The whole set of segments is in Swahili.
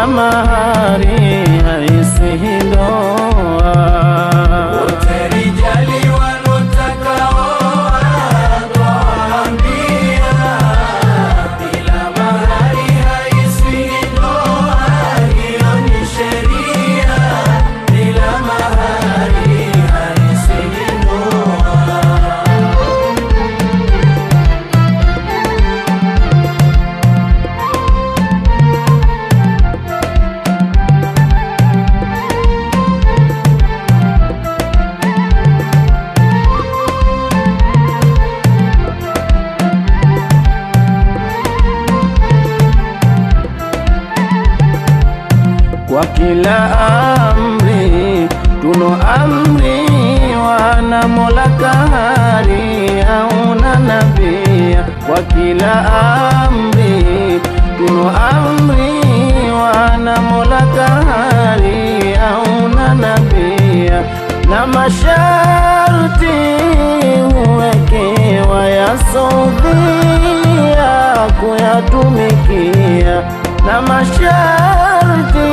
bila mahari haisihi ndoa. Wote rijali wanotaka oa twaambia, bila mahari haisihi ndoa. Hiyo ni sheria, bila mahari haisihi ndoa. Kwa kila amri tunoamriwa na Mola Kahari au na nabia. Kwa kila amri tunoamriwa na Mola Kahari au na nabia, na masharti huwekewa ya sodhia kuyatumikia, na masharti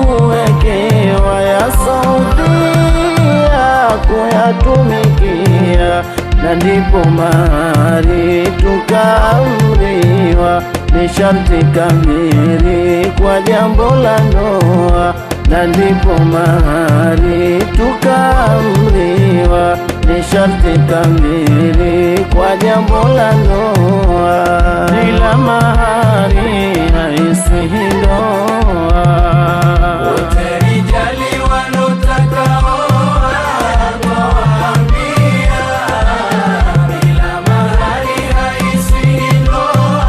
huwekewa ya sodhia kuyatumikia, na ndipo mahari tukaamriwa ni sharti kamili kwa jambo la ndoa, na ndipo mahari tukaamriwa ni sharti kamili kwa jambo la ndoa. Bila mahari haisihi ndoa. Wote rijali wanotaka oa twaambia, bila mahari haisihi ndoa.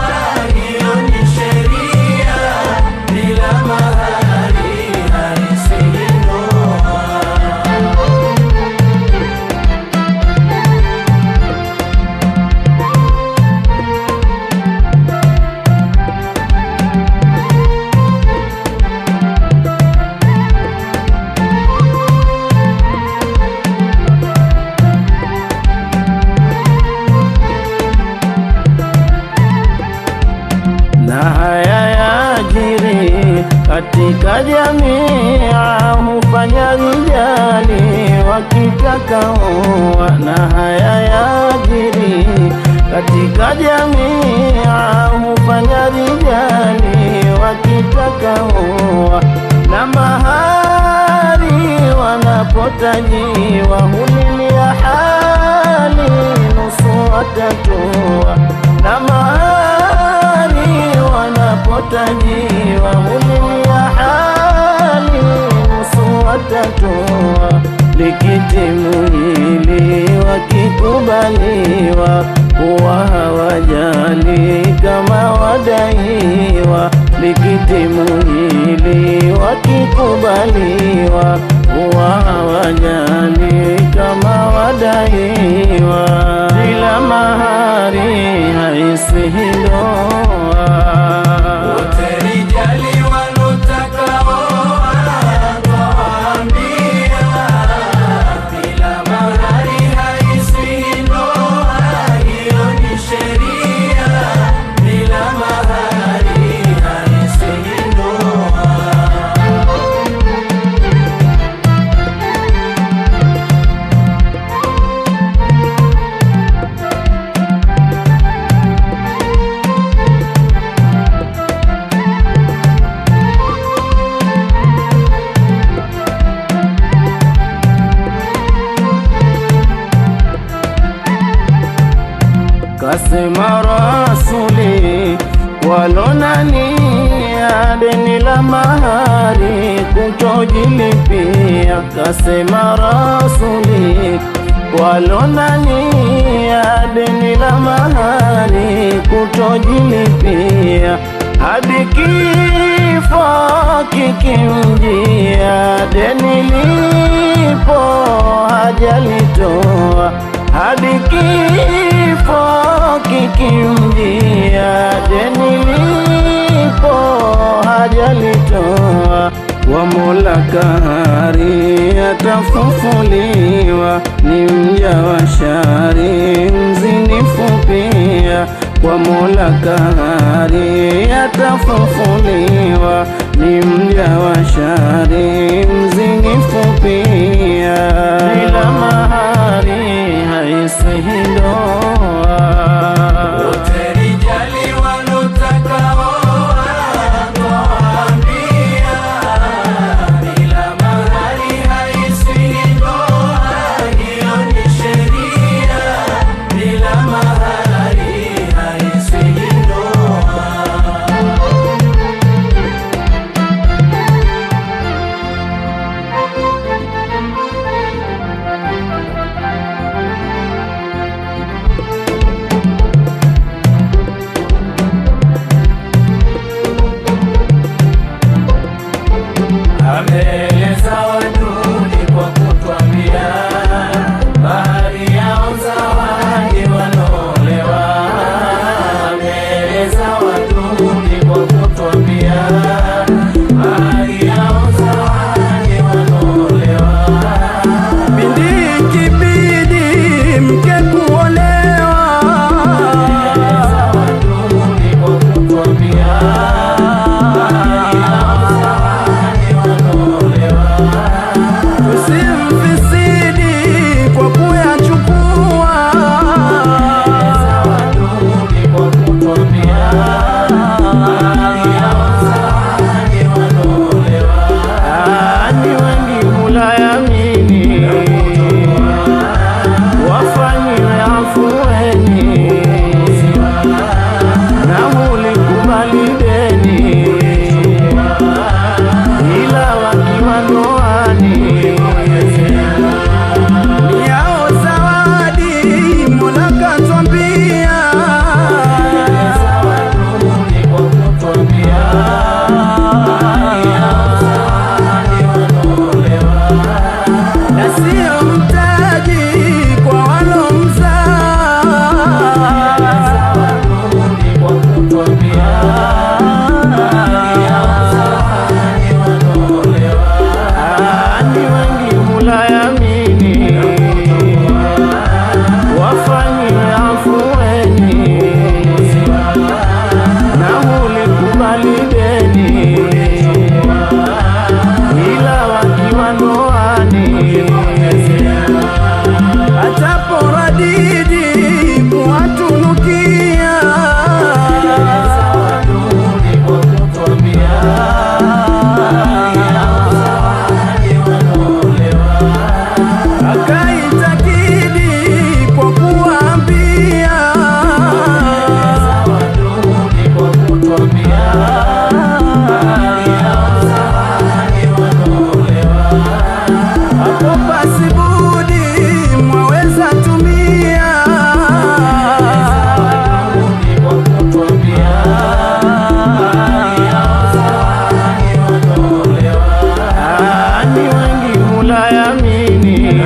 Hiyo ni sheria, bila mahari haisihi ndoa. Na haya yajiri katika jamii, hufanya rijali wakitaka oa. Na haya yajiri katika jamii, hufanya rijali wakitaka oa. Na mahari wanapotajiwa hulilia hali nusu watatoa. Na mahari wanapotajiwa hulilia hali nusu watatoa. Likitimu hili wakikubaliwa, huwa hawajali kama wadaiwa. Likitimu hili wakikubaliwa, huwa hawajali kama wadaiwa. Bila mahari haisihi ndoa. Wote rijali wanotaka oa twaambia, bila mahari haisihi ndoa. Hiyo ni sheria, bila mahari haisihi ndoa. Kasema Rasuli walonania deni la mahari kutojilipia. Kasema Rasuli walonania deni la mahari kutojilipia, hadi kifo kikimjia deni lipo hajalitoa. Hadi kifo kikimjia deni lipo hajalitoa. Wa Mola Kahari atafufuliwa, ni mja wa shari mzinifu pia. Kwa Mola Kahari atafufuliwa, ni mja wa shari, mzinifu pia, bila mahari haisihi ndoa. Wote rijali wanotaka oa, twaambia bila mahari haisihi ndoa. Hiyo ni sheria, bila mahari haisihi ndoa. Ameeleza waduni kwa kutwambia, bahari yao zawadi wanaolewa. Ameeleza waduni kwa kutwambia, bahari yao zawadi wanaolewa. Bindi ikibidi mke kuolewa, Ameeleza waduni kwa kutwambia, bahari yao zawadi wanaolewa. usimfisidi kwa kuyachukua, Waduni kwa kutwambia, bahari yao zawadi wanaolewa. ni wengi hulayamini, wafanyiwe afueni, na hulikubali deni, ila wakiwa ndoani ni yao zawadi Mola katwambia. Waduni kwa kutwambia, bahari yao zawadi wanaolewa. Na sio mtaji kwa walomzaa, Waduni kwa kutwambia, bahari yao zawadi wanaolewa. ni wengi hulayamini, wafanyiwe afueni, na hulikubali deni, ila wakiwa ndoani ataporadidi kuwatunukia, Waduni kwa kutwambia, bahari yao zawadi wanaolewa. akaitakidi kwa kuambia, Waduni kwa kutwambia, bahari yao zawadi wanaolewa. hapo pasibudi mwaweza tumia, Waduni kwa kutwambia, bahari yao zawadi wanaolewa. ni wengi hulayamini,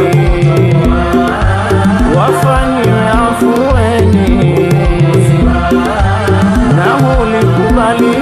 wafanyiwe afueni, na hulikubali